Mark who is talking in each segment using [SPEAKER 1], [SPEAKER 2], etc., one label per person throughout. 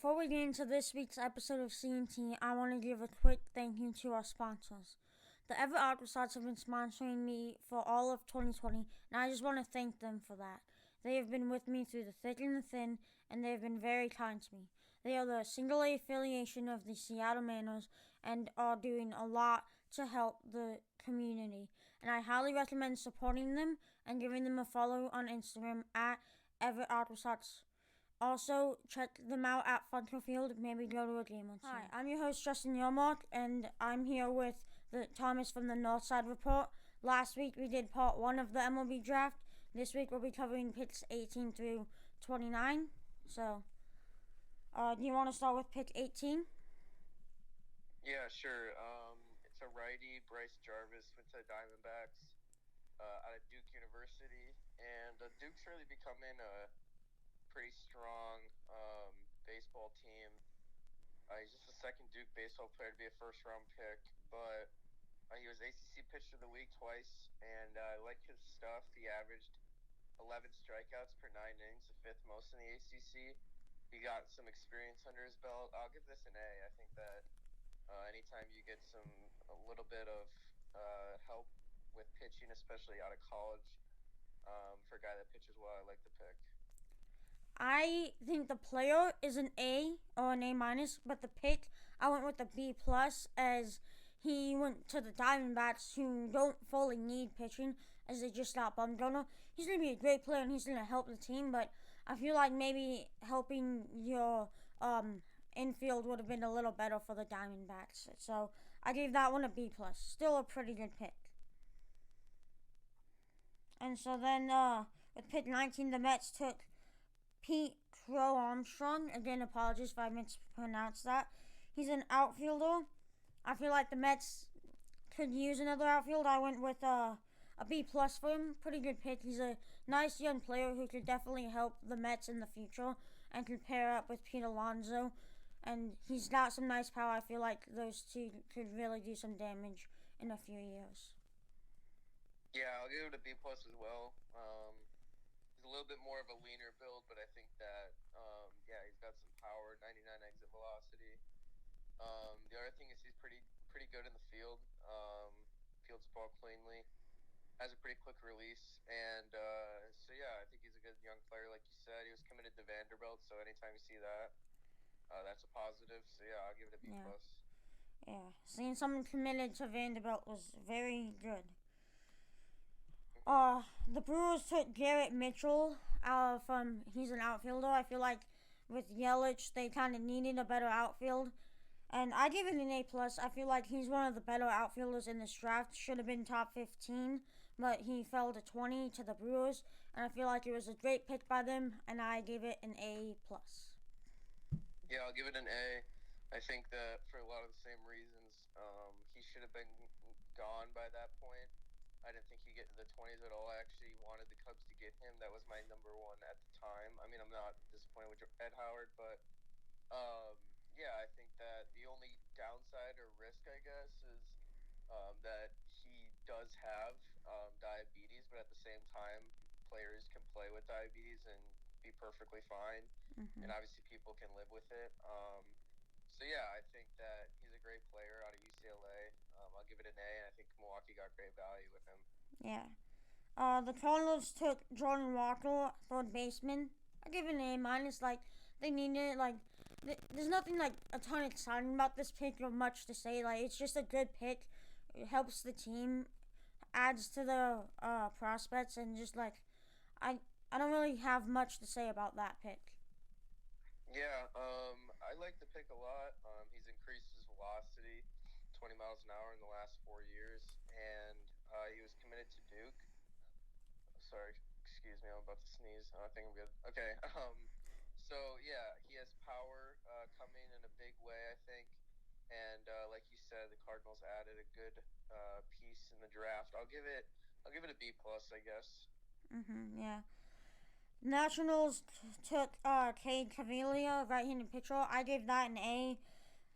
[SPEAKER 1] before we get into this week's episode of CNT, I want to give a quick thank you to our sponsors. The Ever Aquasats have been sponsoring me for all of 2020, and I just want to thank them for that. They have been with me through the thick and the thin, and they have been very kind to me. They are the single A affiliation of the Seattle Mariners and are doing a lot to help the community. And I highly recommend supporting them and giving them a follow on Instagram at Ever Aquasats. Also, check them out at Funko Field. Maybe go to a game or two. Hi, I'm your host, Justin Yomok, and I'm here with Thomas from the Northside Report. Last week, we did part 1 of the MLB Draft. This week, we'll be covering picks 18 through 29. So, do you want to start with pick 18?
[SPEAKER 2] Yeah, sure. It's a righty, Bryce Jarvis with the Diamondbacks out of Duke University. And Duke's really becoming a pretty strong baseball team. He's just the second Duke baseball player to be a first-round pick, but he was ACC Pitcher of the Week twice, and I like his stuff. He averaged 11 strikeouts per 9 innings, the fifth most in the ACC. He got some experience under his belt. I'll give this an A. I think that anytime you get a little bit of help with pitching, especially out of college, for a guy that pitches well, I like the pick.
[SPEAKER 1] I think the player is an A or an A minus, but the pick, I went with the B plus as he went to the Diamondbacks who don't fully need pitching as they just got Bumgarner. He's going to be a great player and he's going to help the team, but I feel like maybe helping your infield would have been a little better for the Diamondbacks. So I gave that one a B plus. Still a pretty good pick. And so then with pick 19, the Mets took Pete Crow Armstrong. Again, apologies if I mispronounced that. He's an outfielder. I feel like the Mets could use another outfield. I went with a B plus for him. Pretty good pick. He's a nice young player who could definitely help the Mets in the future and could pair up with Pete Alonso. And he's got some nice power. I feel like those two could really do some damage in a few years.
[SPEAKER 2] Yeah, I'll give it a B plus as well. He's a little bit more of a leaner build, but I think that he's got some power, 99 exit velocity. The other thing is he's pretty good in the field. Fields the ball cleanly, has a pretty quick release, and I think he's a good young player, like you said. He was committed to Vanderbilt, so anytime you see that, that's a positive. So yeah, I'll give it a B plus.
[SPEAKER 1] Yeah, seeing someone committed to Vanderbilt was very good. The Brewers took Garrett Mitchell he's an outfielder. I feel like with Yelich, they kind of needed a better outfield. And I give it an A+. I feel like he's one of the better outfielders in this draft. Should have been top 15, but he fell to 20 to the Brewers. And I feel like it was a great pick by them, and I gave it an A+.
[SPEAKER 2] Yeah, I'll give it an A. I think that for a lot of the same reasons, he should have been gone by that point. I didn't think he'd get to the 20s at all. I actually wanted the Cubs to get him. That was my number one at the time. I mean, I'm not disappointed with Ed Howard, but I think that the only downside or risk, I guess, is that he does have diabetes, but at the same time, players can play with diabetes and be perfectly fine.
[SPEAKER 1] Mm-hmm.
[SPEAKER 2] And obviously people can live with it. I think that he's a great player out of UCLA. I'll give it an A, and I think Milwaukee got great value with him.
[SPEAKER 1] Yeah. The Cardinals took Jordan Walker, third baseman. I give it an A minus. Like, they needed it. There's nothing a ton exciting about this pick or much to say. It's just a good pick. It helps the team, adds to the prospects, and just I don't really have much to say about that pick.
[SPEAKER 2] Yeah, I like the pick a lot. He's increased his velocity 20 miles an hour in the last 4 years, and he was committed to Duke. Sorry, excuse me, I'm about to sneeze. I think I'm good. Okay, he has power coming in a big way, I think, and like you said, the Cardinals added a good piece in the draft. I'll give it a B plus, I guess.
[SPEAKER 1] Yeah. Nationals took Cade Cavalier, right-handed pitcher. I gave that an A.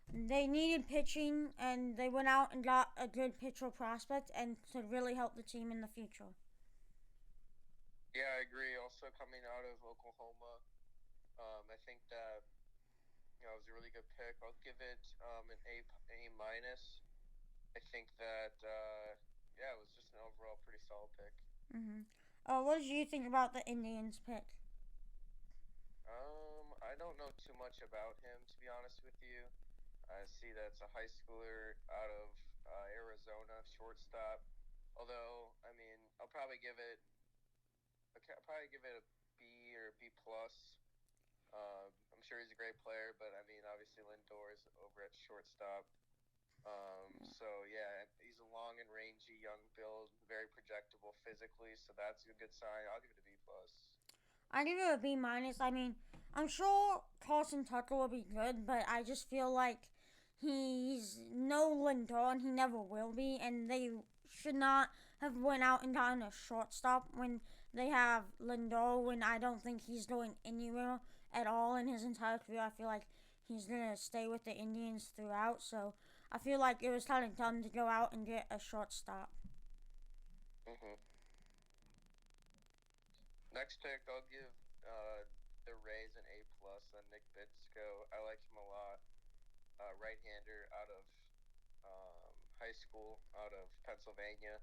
[SPEAKER 1] They needed pitching, and they went out and got a good pitcher prospect and to really help the team in the future.
[SPEAKER 2] Yeah, I agree. Also coming out of Oklahoma, I think that really good pick. I'll give it an A minus. I think that yeah, it was just an overall pretty solid pick.
[SPEAKER 1] What did you think about the Indians pick?
[SPEAKER 2] I don't know too much about him, to be honest with you. I see that it's a high schooler out of Arizona, shortstop. Although, I mean, I'll probably give it a B or a B plus. I'm sure he's a great player, but I mean, obviously Lindor is over at shortstop. So yeah, he's a long and rangy young build, very projectable physically, so that's a good sign. I'll give it a B plus.
[SPEAKER 1] I give it a B minus. I mean, I'm sure Carson Tucker will be good, but I just feel like he's no Lindor, and he never will be, and they should not have went out and gotten a shortstop when they have Lindor. When I don't think he's going anywhere at all in his entire career. I feel like he's gonna stay with the Indians throughout. So I feel like it was kind of dumb to go out and get a shortstop.
[SPEAKER 2] hmm Next pick, I'll give the Rays an A plus on Nick Bitsko. I like him a lot. Right-hander out of high school, out of Pennsylvania,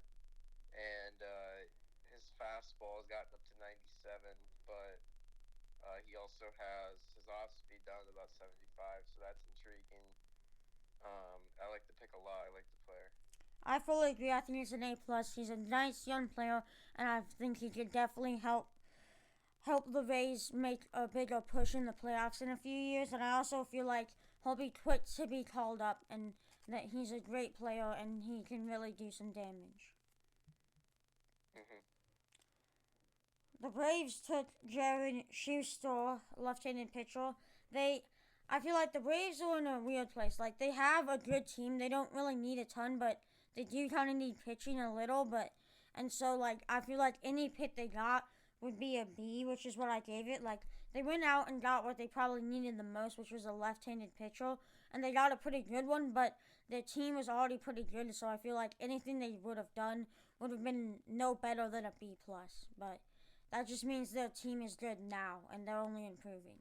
[SPEAKER 2] and his fastball has gotten up to 97, but he also has his off speed down to about 75, so that's intriguing. I like the pick a lot. I like the player.
[SPEAKER 1] I fully agree. I think he's an A plus. He's a nice young player, and I think he could definitely help the Rays make a bigger push in the playoffs in a few years. And I also feel like he'll be quick to be called up, and that he's a great player and he can really do some damage.
[SPEAKER 2] hmm
[SPEAKER 1] The Braves took Jared Schuster, left-handed pitcher. They, I feel like the Braves are in a weird place. Like they have a good team. They don't really need a ton, but they do kind of need pitching a little. And so like I feel like any pick they got would be a B, which is what I gave it. Like they went out and got what they probably needed the most, which was a left-handed pitcher, and they got a pretty good one. But their team was already pretty good, so I feel like anything they would have done would have been no better than a B plus. But that just means their team is good now, and they're only improving.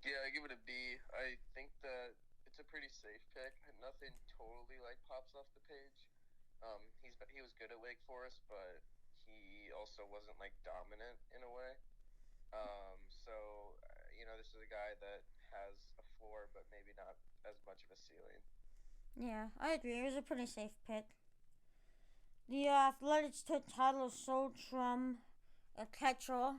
[SPEAKER 2] Yeah, I give it a B. I think that it's a pretty safe pick. Nothing totally like pops off the page. He was good at Wake Forest, but he also wasn't like dominant in a way. So this is a guy that has a floor, but maybe not as much of a ceiling.
[SPEAKER 1] Yeah, I agree. It was a pretty safe pick. The Athletics took Tyler Soltrom, a catcher.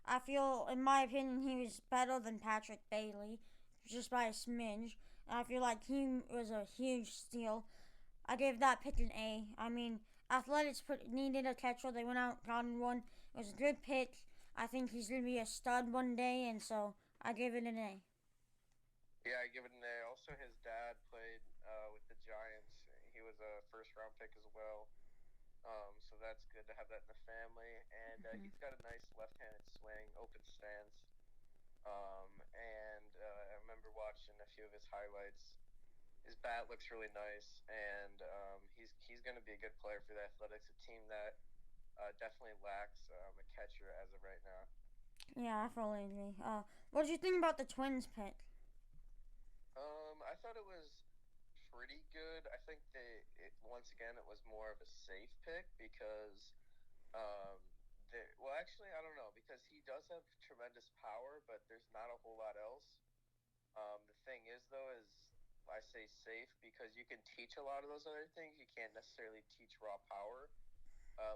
[SPEAKER 1] I feel, in my opinion, he was better than Patrick Bailey, just by a smidge. I feel like he was a huge steal. I gave that pick an A. I mean, Athletics needed a catcher. They went out, got one. It was a good pick. I think he's going to be a stud one day, and so I gave it an A.
[SPEAKER 2] Yeah, I give it an A. Also, his dad played with the Giants. He was a first round pick as well. So that's good to have that in the family. And he's got a nice left-handed swing, open stance. And I remember watching a few of his highlights. His bat looks really nice, and he's going to be a good player for the Athletics, a team that definitely lacks a catcher as of right now.
[SPEAKER 1] Yeah, I fully agree. What did you think about the Twins pick?
[SPEAKER 2] I thought it was pretty good. I think once again it was more of a safe pick because well, actually, I don't know because he does have tremendous power, but there's not a whole lot else. The thing is, though, is I say safe because you can teach a lot of those other things. You can't necessarily teach raw power,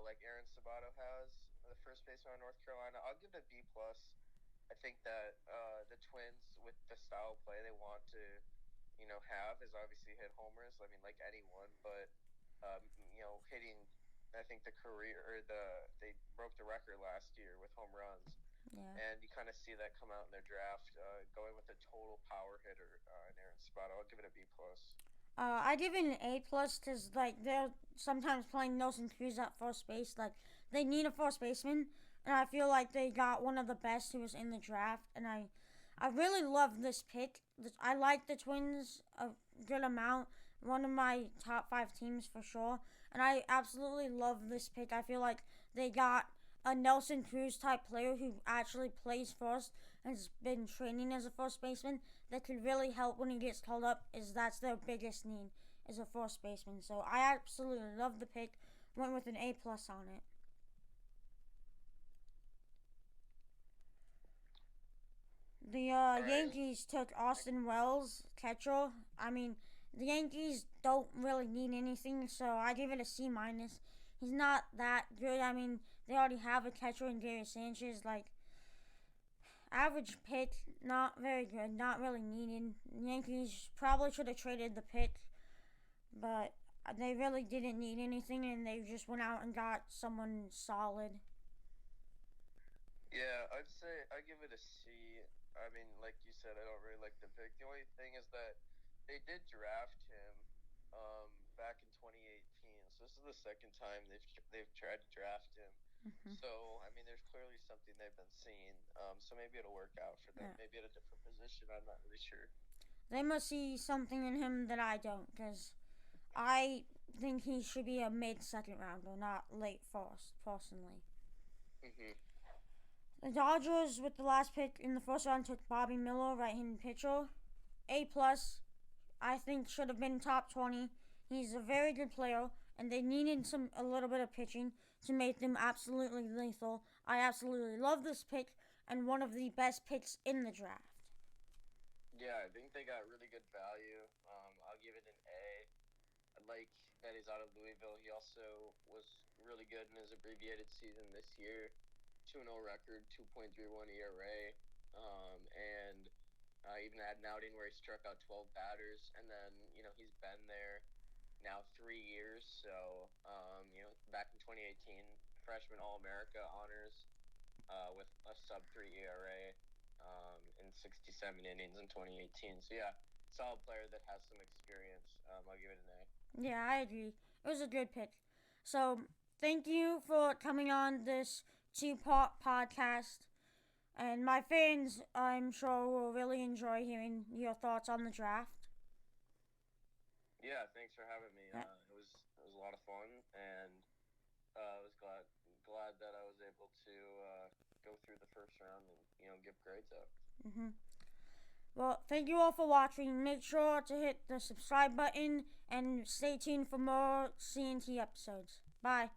[SPEAKER 2] like Aaron Sabato has, the first baseman of North Carolina. I'll give it a B plus. I think that the Twins, with the style of play they want to, have, is obviously hit homers. I mean, like anyone, but hitting. I think the career or they broke the record last year with home runs,
[SPEAKER 1] Yeah.
[SPEAKER 2] and you kind of see that come out in their draft, going with a total power hitter in Aaron Sabato. I'll give it a B plus.
[SPEAKER 1] I give it an A plus because like they're sometimes playing Nelson Cruz at first base. Like they need a first baseman, and I feel like they got one of the best who was in the draft. And I really love this pick. I like the Twins a good amount. One of my top 5 teams for sure. And I absolutely love this pick. I feel like they got a Nelson Cruz type player who actually plays first and has been training as a first baseman. that could really help when he gets called up is that's their biggest need is a first baseman. So I absolutely love the pick. Went with an A plus on it. The
[SPEAKER 2] All right.
[SPEAKER 1] Yankees took Austin Wells, catcher. I mean, the Yankees don't really need anything, so I give it a C minus. He's not that good. I mean, they already have a catcher in Gary Sanchez. Like, average pick, not very good, not really needed. The Yankees probably should have traded the pick, but they really didn't need anything, and they just went out and got someone solid.
[SPEAKER 2] Yeah, I'd say I give it a C. I mean, like you said, I don't really like the pick. The only thing is that they did draft him back in 2018. So this is the second time they've tried to draft him.
[SPEAKER 1] Mm-hmm.
[SPEAKER 2] So I mean, there's clearly something they've been seeing. So maybe it'll work out for them.
[SPEAKER 1] Yeah.
[SPEAKER 2] Maybe at a different position. I'm not really sure.
[SPEAKER 1] They must see something in him that I don't, because I think he should be a mid second rounder, not late first, personally.
[SPEAKER 2] Mhm.
[SPEAKER 1] The Dodgers, with the last pick in the first round, took Bobby Miller, right-handed pitcher. A plus, I think should have been top 20. He's a very good player, and they needed a little bit of pitching to make them absolutely lethal. I absolutely love this pick, and one of the best picks in the draft.
[SPEAKER 2] Yeah, I think they got really good value. I'll give it an A. I like that he's out of Louisville. He also was really good in his abbreviated season this year. 2-0 record, 2.31 ERA, and even had an outing where he struck out 12 batters, and then he's been there now 3 years. So back in 2018, freshman All America honors with a sub 3 ERA in 67 innings in 2018. So yeah, solid player that has some experience. I'll give it an A.
[SPEAKER 1] Yeah, I agree. It was a good pick. So, thank you for coming on this two-part podcast. And my fans, I'm sure, will really enjoy hearing your thoughts on the draft.
[SPEAKER 2] Yeah, thanks for having me.
[SPEAKER 1] Yeah.
[SPEAKER 2] It was a lot of fun, and I was glad that I was able to go through the first round and give grades out.
[SPEAKER 1] Mm-hmm. Well, thank you all for watching. Make sure to hit the subscribe button and stay tuned for more CNT episodes. Bye.